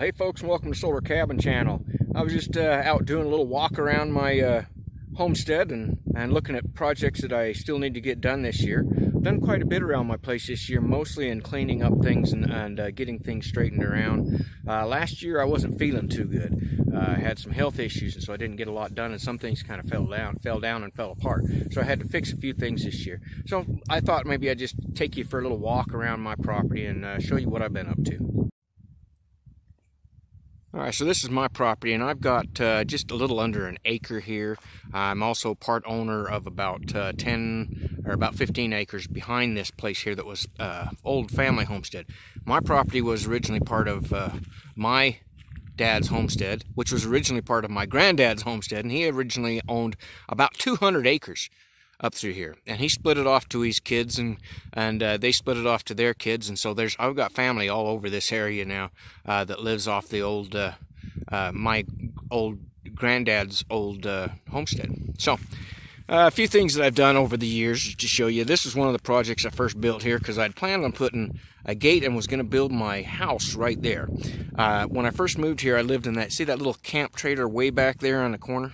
Hey folks, and welcome to Solarcabin channel. I was just out doing a little walk around my homestead and looking at projects that I still need to get done this year. I've done quite a bit around my place this year, mostly in cleaning up things and getting things straightened around. Last year I wasn't feeling too good. I had some health issues, and so I didn't get a lot done, and some things kind of fell down and fell apart. So I had to fix a few things this year. So I thought maybe I'd just take you for a little walk around my property and show you what I've been up to. Alright, so this is my property, and I've got just a little under an acre here. I'm also part owner of about 15 acres behind this place here that was old family homestead. My property was originally part of my dad's homestead, which was originally part of my granddad's homestead, and he originally owned about 200 acres up through here, and he split it off to his kids, and they split it off to their kids, and so I've got family all over this area now that lives off the old my old granddad's old homestead. So a few things that I've done over the years to show you. This is one of the projects I first built here because I'd planned on putting a gate and was going to build my house right there. When I first moved here, I lived in that, see that little camp trailer way back there on the corner?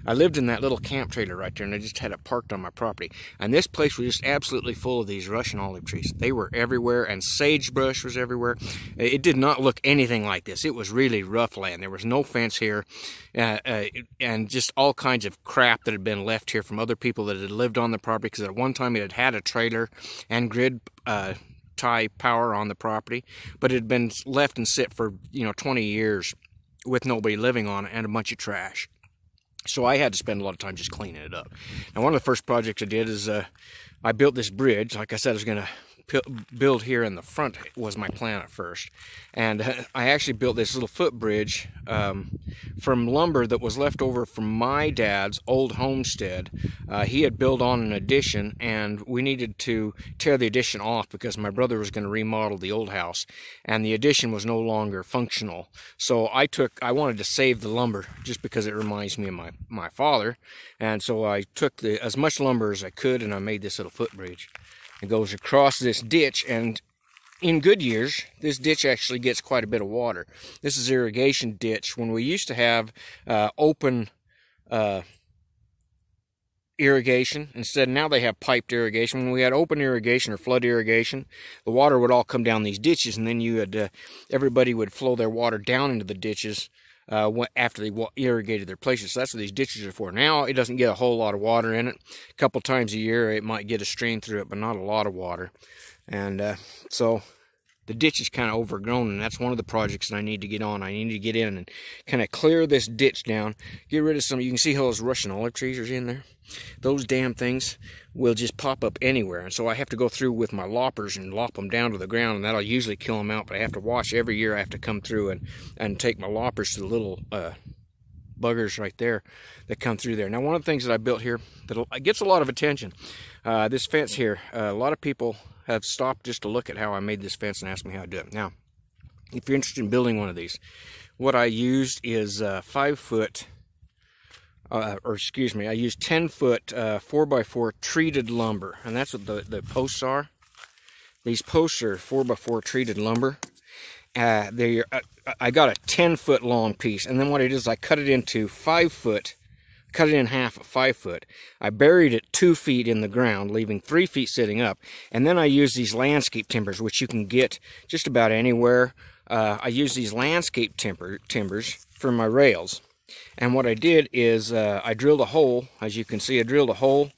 I lived in that little camp trailer right there, and I just had it parked on my property. And this place was just absolutely full of these Russian olive trees. They were everywhere, and sagebrush was everywhere. It did not look anything like this. It was really rough land. There was no fence here, and just all kinds of crap that had been left here from other people that had lived on the property, because at one time it had had a trailer and grid tie power on the property, but it had been left and sit for 20 years with nobody living on it and a bunch of trash. So I had to spend a lot of time just cleaning it up. Now, one of the first projects I did is I built this bridge. Like I said, I was going to build here in the front was my plan at first. And I actually built this little footbridge from lumber that was left over from my dad's old homestead. He had built on an addition, and we needed to tear the addition off because my brother was going to remodel the old house, and the addition was no longer functional. So I wanted to save the lumber just because it reminds me of my father, and so I took as much lumber as I could, and I made this little footbridge. It goes across this ditch, and in good years, this ditch actually gets quite a bit of water. This is Irrigation Ditch. When we used to have open irrigation, instead now they have piped irrigation. When we had open irrigation or flood irrigation, the water would all come down these ditches, and then everybody would flow their water down into the ditches after they irrigated their places. So that's what these ditches are for. Now it doesn't get a whole lot of water in it. A couple times a year it might get a stream through it, but not a lot of water. And so the ditch is kind of overgrown, and that's one of the projects that I need to get on. I need to get in and kind of clear this ditch down, get rid of some. You can see how those Russian olive trees are in there. Those damn things will just pop up anywhere, and so I have to go through with my loppers and lop them down to the ground, and that'll usually kill them out. But I have to watch every year. I have to come through and take my loppers to the little buggers right there that come through there. Now, one of the things that I built here that gets a lot of attention, this fence here. A lot of people have stopped just to look at how I made this fence and asked me how I do it. Now, if you're interested in building one of these, what I used is 5-foot. I used 10-foot 4x4 treated lumber, and that's what the posts are. These posts are 4x4 treated lumber. I got a 10-foot long piece, and then what I did is I cut it into 5-foot, cut it in half at 5 foot. I buried it 2 feet in the ground, leaving 3 feet sitting up, and then I used these landscape timbers, which you can get just about anywhere. I used these landscape timbers for my rails. And what I did is I drilled a hole. As you can see, I drilled a hole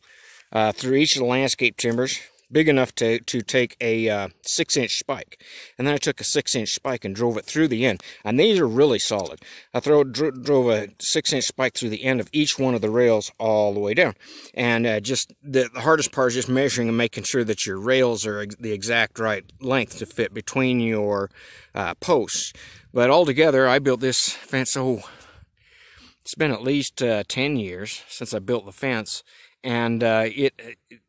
through each of the landscape timbers, big enough to take a 6-inch spike. And then I took a 6-inch spike and drove it through the end. And these are really solid. I drove a 6-inch spike through the end of each one of the rails all the way down. And just the hardest part is just measuring and making sure that your rails are the exact right length to fit between your posts. But altogether, I built this fence, it's been at least 10 years since I built the fence, and it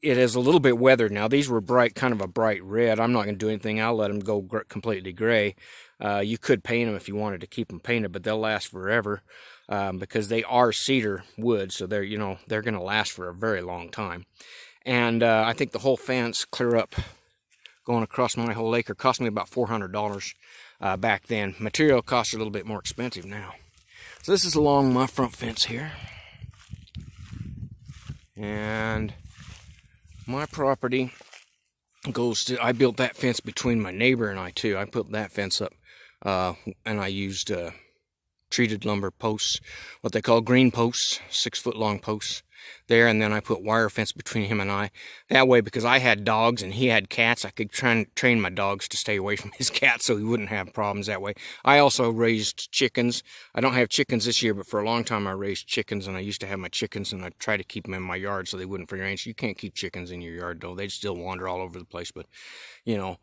is a little bit weathered now. These were kind of a bright red. I'm not going to do anything. I'll let them go completely gray. You could paint them if you wanted to keep them painted, but they'll last forever because they are cedar wood, so they're going to last for a very long time. And I think the whole fence clear up going across my whole acre cost me about $400. back then. Material costs a little bit more expensive now. So this is along my front fence here. And my property goes to, I built that fence between my neighbor and I too. I put that fence up and I used treated lumber posts, what they call green posts, 6-foot long posts there, and then I put wire fence between him and I. That way, because I had dogs and he had cats, I could try and train my dogs to stay away from his cats so he wouldn't have problems that way. I also raised chickens. I don't have chickens this year, but for a long time I raised chickens, and I used to have my chickens, and I try to keep them in my yard so they wouldn't free range. You can't keep chickens in your yard though. They'd still wander all over the place, but you know,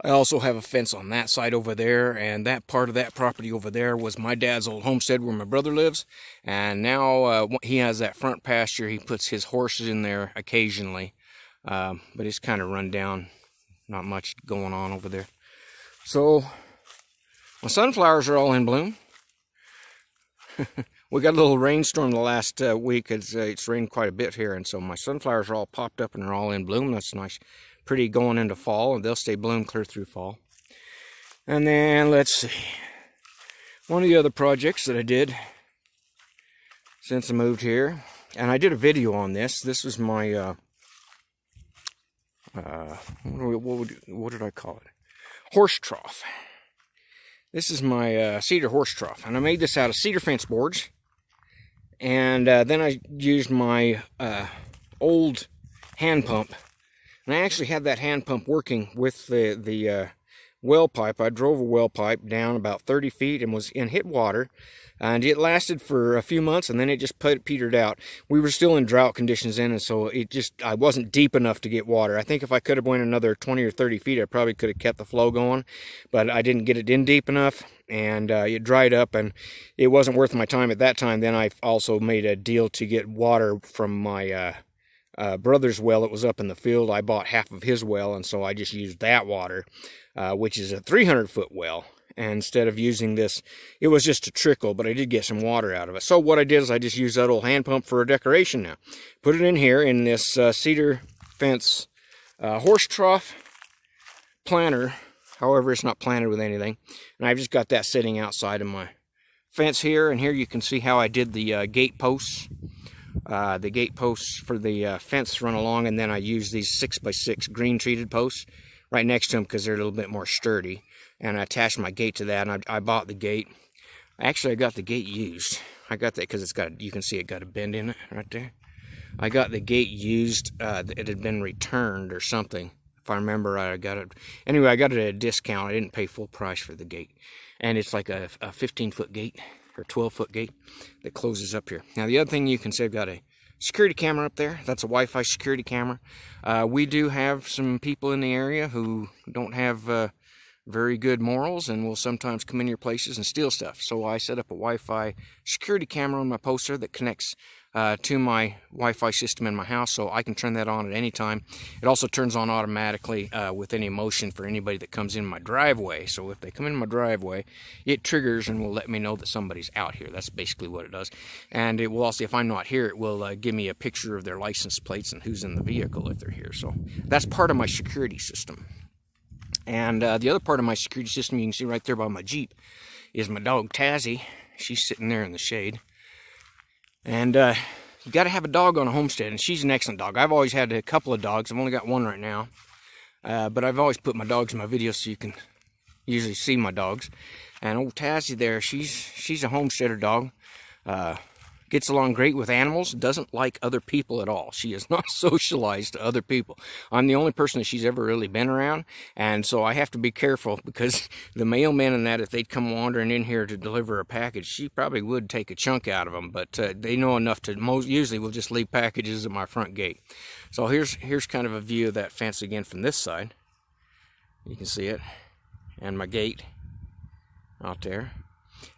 I also have a fence on that side over there, and that part of that property over there was my dad's old homestead where my brother lives, and now he has that front pasture. He puts his horses in there occasionally, but it's kind of run down, not much going on over there. So my sunflowers are all in bloom. We got a little rainstorm the last week. It's rained quite a bit here, and so my sunflowers are all popped up and they're all in bloom. That's nice. Pretty going into fall, and they'll stay bloomed clear through fall. And then let's see, one of the other projects that I did since I moved here, and I did a video on this. This was my what did I call it? Horse trough. This is my cedar horse trough, and I made this out of cedar fence boards. And then I used my old hand pump. And I actually had that hand pump working with the well pipe. I drove a well pipe down about 30 feet and was in hit water. And it lasted for a few months, and then it just petered out. We were still in drought conditions then, and so I wasn't deep enough to get water. I think if I could have went another 20 or 30 feet, I probably could have kept the flow going. But I didn't get it in deep enough, and it dried up, and it wasn't worth my time at that time. Then I also made a deal to get water from my brother's well that was up in the field. I bought half of his well, and so I just used that water, which is a 300-foot well. And instead of using this, it was just a trickle, but I did get some water out of it. So what I did is I just used that old hand pump for a decoration now. Put it in here in this cedar fence horse trough planter. However, it's not planted with anything. And I've just got that sitting outside of my fence here. And here you can see how I did the gate posts. The gate posts for the fence run along, and then I use these 6x6 green treated posts right next to them because they're a little bit more sturdy. And I attached my gate to that, and I bought the gate. Actually, I got the gate used. I got that because it's got, you can see it got a bend in it right there. I got the gate used. It had been returned or something. If I remember right, I got it. Anyway, I got it at a discount. I didn't pay full price for the gate. And it's like a 15-foot gate or 12-foot gate that closes up here. Now, the other thing you can see, I've got a security camera up there. That's a Wi-Fi security camera. We do have some people in the area who don't have very good morals and will sometimes come in your places and steal stuff. So I set up a Wi-Fi security camera on my poster that connects to my Wi-Fi system in my house, so I can turn that on at any time. It also turns on automatically with any motion for anybody that comes in my driveway. So if they come in my driveway, it triggers and will let me know that somebody's out here. That's basically what it does. And it will also, if I'm not here, it will give me a picture of their license plates and who's in the vehicle if they're here. So that's part of my security system. And the other part of my security system, you can see right there by my Jeep, is my dog Tazzy. She's sitting there in the shade. And you got to have a dog on a homestead, and she's an excellent dog. I've always had a couple of dogs. I've only got one right now. But I've always put my dogs in my videos so you can usually see my dogs. And old Tazzy there, she's a homesteader dog. Gets along great with animals, doesn't like other people at all. She is not socialized to other people. I'm the only person that she's ever really been around, and so I have to be careful because the mailmen and that, if they'd come wandering in here to deliver a package, she probably would take a chunk out of them, but they know enough to, usually we'll just leave packages at my front gate. So here's kind of a view of that fence again from this side. You can see it, and my gate out there.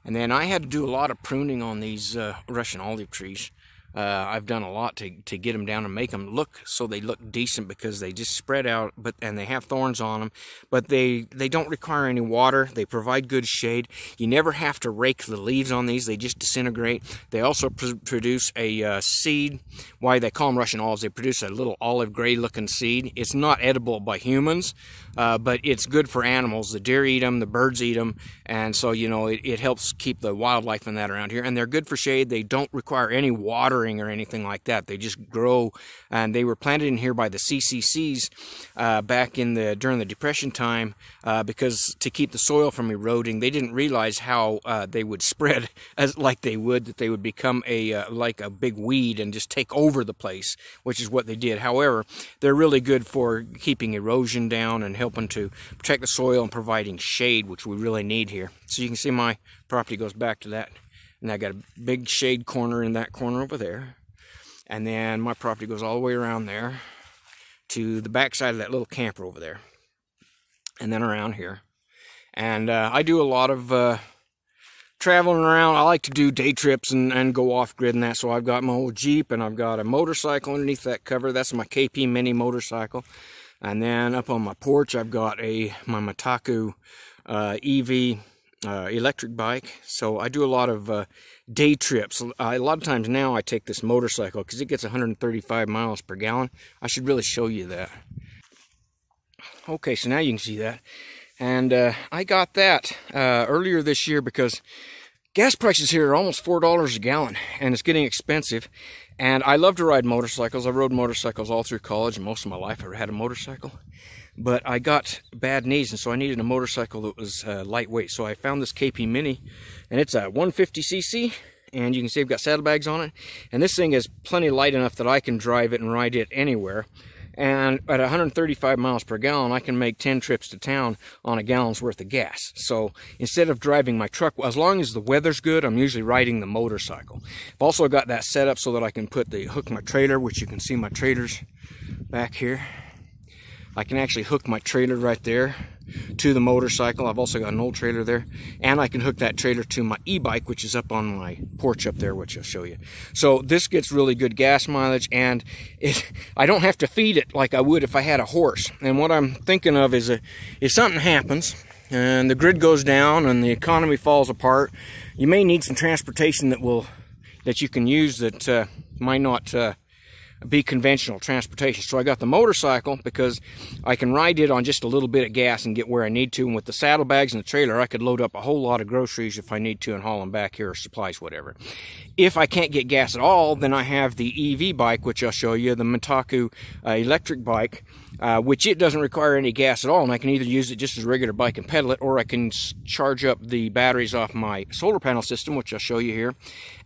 And then I had to do a lot of pruning on these Russian olive trees. I've done a lot to get them down and make them look so they look decent, because they just spread out, and they have thorns on them, but they don't require any water. They provide good shade. You never have to rake the leaves on these. They just disintegrate. They also produce a seed. Why they call them Russian olives? They produce a little olive gray looking seed. It's not edible by humans, but it's good for animals. The deer eat them, the birds eat them, and so, you know, it helps keep the wildlife and that around here. And they're good for shade. They don't require any watering or anything like that. They just grow, and they were planted in here by the CCCs back in during the Depression time, because to keep the soil from eroding. They didn't realize how they would spread that they would become like a big weed and just take over the place, which is what they did. However, they're really good for keeping erosion down and helping to protect the soil and providing shade, which we really need here. So you can see my property goes back to that. And I got a big shade corner in that corner over there. And then my property goes all the way around there to the back side of that little camper over there. And then around here. And I do a lot of traveling around. I like to do day trips and go off-grid and that. So I've got my old Jeep, and I've got a motorcycle underneath that cover. That's my KP Mini motorcycle. And then up on my porch, I've got my Mataku EV electric bike. So I do a lot of day trips. A lot of times now I take this motorcycle because it gets 135 miles per gallon. I should really show you that. Okay, so now you can see that. And I got that earlier this year because gas prices here are almost $4 a gallon, and it's getting expensive. And I love to ride motorcycles. I rode motorcycles all through college, and most of my life I had a motorcycle. But I got bad knees, and so I needed a motorcycle that was lightweight. So I found this KP Mini, and it's a 150cc, and you can see I've got saddlebags on it. And this thing is plenty light enough that I can drive it and ride it anywhere. And at 135 miles per gallon, I can make 10 trips to town on a gallon's worth of gas. So instead of driving my truck, as long as the weather's good, I'm usually riding the motorcycle. I've also got that set up so that I can hook my trailer, which you can see my trailer's back here. I can actually hook my trailer right there to the motorcycle. I've also got an old trailer there, and I can hook that trailer to my e-bike, which is up on my porch up there, which I'll show you. So this gets really good gas mileage, and I don't have to feed it like I would if I had a horse. And what I'm thinking of is if something happens and the grid goes down and the economy falls apart, you may need some transportation that you can use that might not be conventional transportation. So I got the motorcycle because I can ride it on just a little bit of gas and get where I need to. And with the saddlebags and the trailer, I could load up a whole lot of groceries if I need to and haul them back here, or supplies, whatever. If I can't get gas at all, then I have the EV bike, which I'll show you, the Mataku electric bike, which it doesn't require any gas at all. And I can either use it just as a regular bike and pedal it, or I can charge up the batteries off my solar panel system, which I'll show you here.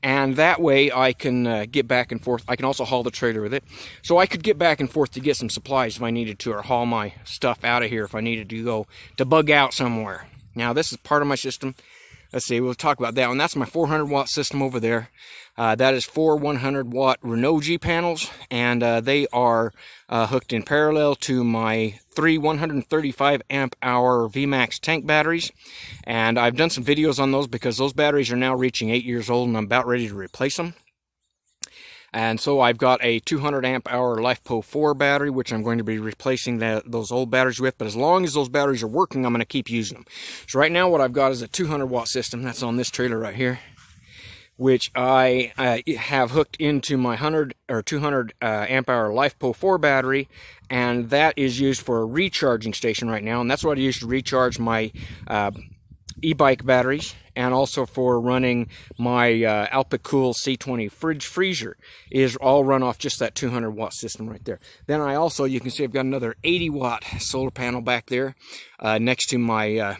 And that way I can get back and forth. I can also haul the trailer with it. So I could get back and forth to get some supplies if I needed to, or haul my stuff out of here if I needed to go to bug out somewhere. Now this is part of my system. Let's see, we'll talk about that one. That's my 400 watt system over there. That is 4 100 watt Renogy panels, and they are hooked in parallel to my 3 135 amp hour VMAX tank batteries. And I've done some videos on those because those batteries are now reaching 8 years old, and I'm about ready to replace them. And so I've got a 200 amp hour LifePo 4 battery, which I'm going to be replacing those old batteries with. But as long as those batteries are working, I'm going to keep using them. So right now what I've got is a 200 watt system. That's on this trailer right here, which I have hooked into my 200 amp hour LifePo 4 battery. And that is used for a recharging station right now. And that's what I use to recharge my e-bike batteries, and also for running my Alpicool C20 fridge freezer, is all run off just that 200 watt system right there. Then I also, you can see I've got another 80 watt solar panel back there next to my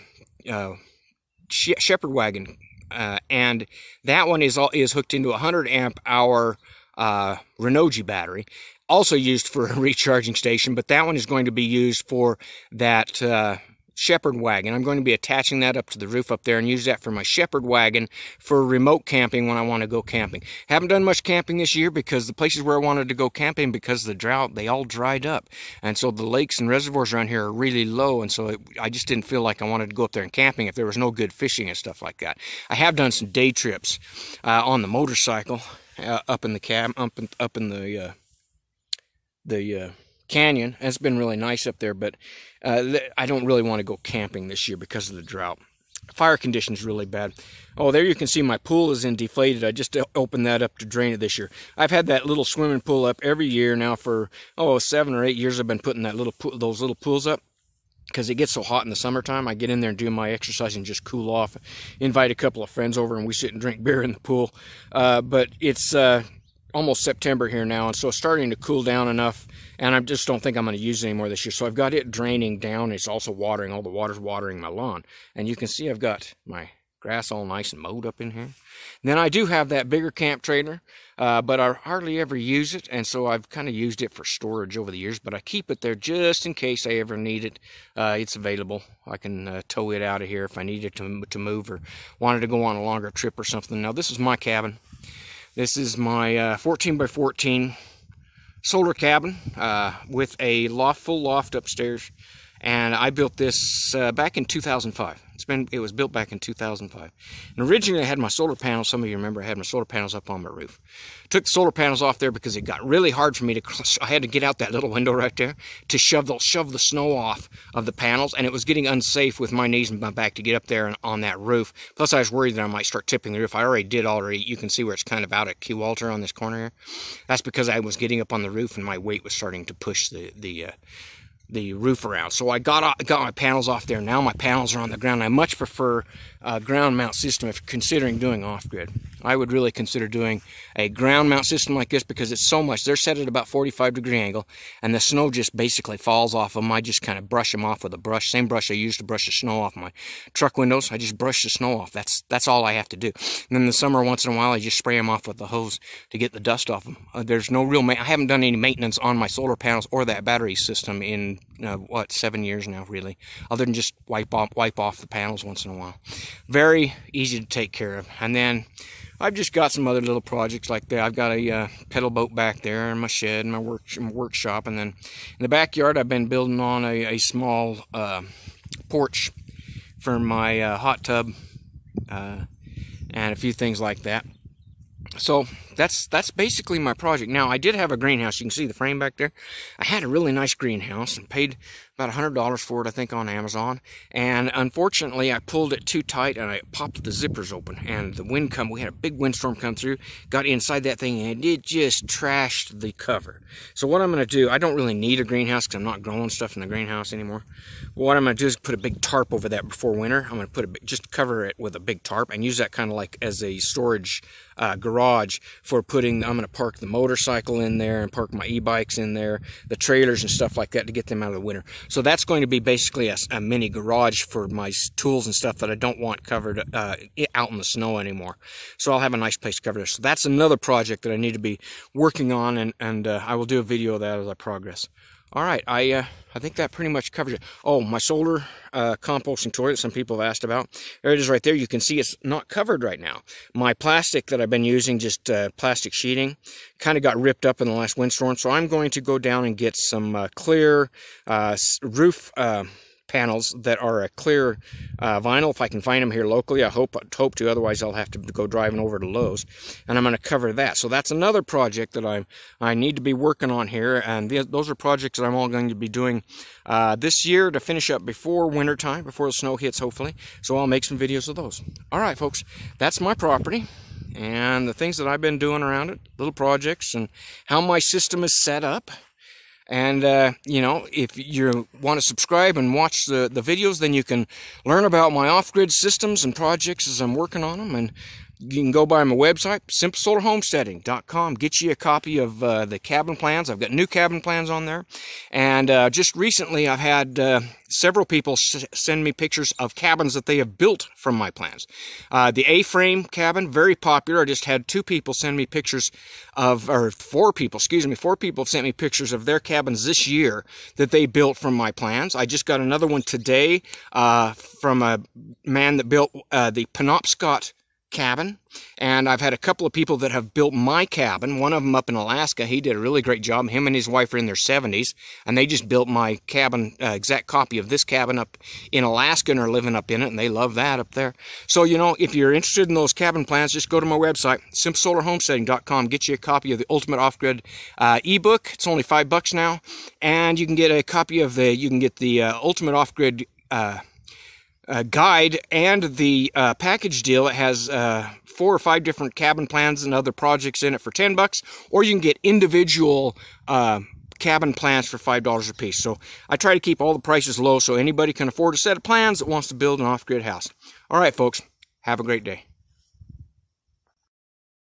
shepherd wagon, and that one is hooked into a 100 amp hour Renogy battery, also used for a recharging station, but that one is going to be used for that shepherd wagon. I'm going to be attaching that up to the roof up there and use that for my shepherd wagon for remote camping when I want to go camping. Haven't done much camping this year because the places where I wanted to go camping, because of the drought, they all dried up. And so the lakes and reservoirs around here are really low, and so I just didn't feel like I wanted to go up there and camping if there was no good fishing and stuff like that. I have done some day trips on the motorcycle. up in the canyon. It's been really nice up there, but I don't really want to go camping this year because of the drought. Fire conditions really bad. Oh, there you can see my pool is in deflated. I just opened that up to drain it this year. I've had that little swimming pool up every year now for 7 or 8 years. I've been putting that those little pools up because it gets so hot in the summertime. I get in there and do my exercise and just cool off. Invite a couple of friends over and we sit and drink beer in the pool. But it's almost September here now, and so it's starting to cool down enough, and I just don't think I'm going to use it anymore this year. So I've got it draining down. It's also watering. All the water's watering my lawn, and you can see I've got my grass all nice and mowed up in here. And then I do have that bigger camp trailer, but I hardly ever use it, and so I've kind of used it for storage over the years, but I keep it there just in case I ever need it. It's available. I can tow it out of here if I needed to move or wanted to go on a longer trip or something. Now, this is my cabin. This is my 14 by 14 solar cabin with a full loft upstairs, and I built this back in 2005. It was built back in 2005. And originally I had my solar panels, some of you remember I had my solar panels up on my roof. Took the solar panels off there because it got really hard for me I had to get out that little window right there to shove the snow off of the panels, and it was getting unsafe with my knees and my back to get up there and on that roof. Plus I was worried that I might start tipping the roof. I already did. You can see where it's kind of out at Q-Walter on this corner here. That's because I was getting up on the roof and my weight was starting to push the roof around. So I got my panels off there. Now my panels are on the ground. I much prefer a ground mount system if considering doing off-grid. I would really consider doing a ground mount system like this because it's so much. They're set at about 45-degree angle, and the snow just basically falls off them. I just kind of brush them off with a brush. Same brush I use to brush the snow off my truck windows. I just brush the snow off. That's all I have to do. And then in the summer, once in a while, I just spray them off with the hose to get the dust off them. There's no real I haven't done any maintenance on my solar panels or that battery system in 7 years now, really, other than just wipe off the panels once in a while. Very easy to take care of. And then I've just got some other little projects like that. I've got a pedal boat back there, and my shed, and my workshop, and then in the backyard I've been building on a small porch for my hot tub and a few things like that. So that's basically my project. Now, I did have a greenhouse. You can see the frame back there. I had a really nice greenhouse and paid about $100 for it, I think, on Amazon. And unfortunately, I pulled it too tight and I popped the zippers open. And the wind we had a big windstorm come through, got inside that thing, and it just trashed the cover. So what I'm going to do, I don't really need a greenhouse because I'm not growing stuff in the greenhouse anymore. What I'm going to do is put a big tarp over that before winter. I'm going to just cover it with a big tarp and use that kind of like as a storage garage for I'm going to park the motorcycle in there and park my e-bikes in there, the trailers and stuff like that to get them out of the winter. So that's going to be basically a mini garage for my tools and stuff that I don't want covered out in the snow anymore. So I'll have a nice place to cover this. So that's another project that I need to be working on, and I will do a video of that as I progress. All right, I think that pretty much covers it. Oh, my solar composting toilet, some people have asked about. There it is right there. You can see it's not covered right now. My plastic that I've been using, just plastic sheeting, kind of got ripped up in the last windstorm. So I'm going to go down and get some clear roof panels that are a clear vinyl, if I can find them here locally. I hope to, otherwise I'll have to go driving over to Lowe's, and I'm going to cover that. So that's another project that I need to be working on here, and those are projects that I'm all going to be doing this year to finish up before winter time, before the snow hits, hopefully. So I'll make some videos of those. All right, folks, that's my property and the things that I've been doing around it, little projects, and how my system is set up. And, you know, if you want to subscribe and watch the videos, then you can learn about my off-grid systems and projects as I'm working on them. And you can go by my website, simplesolarhomesteading.com. Get you a copy of the cabin plans. I've got new cabin plans on there. And just recently, I've had several people send me pictures of cabins that they have built from my plans. The A-frame cabin, very popular. I just had 2 people send me pictures of, or 4 people, excuse me, 4 people sent me pictures of their cabins this year that they built from my plans. I just got another one today from a man that built the Penobscot cabin, and I've had a couple of people that have built my cabin. One of them up in Alaska, he did a really great job. Him and his wife are in their 70s, and they just built my cabin, exact copy of this cabin up in Alaska, and are living up in it, and they love that up there. So, you know, if you're interested in those cabin plans, just go to my website, simplesolarhomesteading.com. Get you a copy of the Ultimate Off-Grid ebook. It's only $5 now, and you can get a copy of the Ultimate Off-Grid guide and the package deal. It has 4 or 5 different cabin plans and other projects in it for $10, or you can get individual cabin plans for $5 a piece. So I try to keep all the prices low so anybody can afford a set of plans that wants to build an off-grid house. All right, folks, have a great day.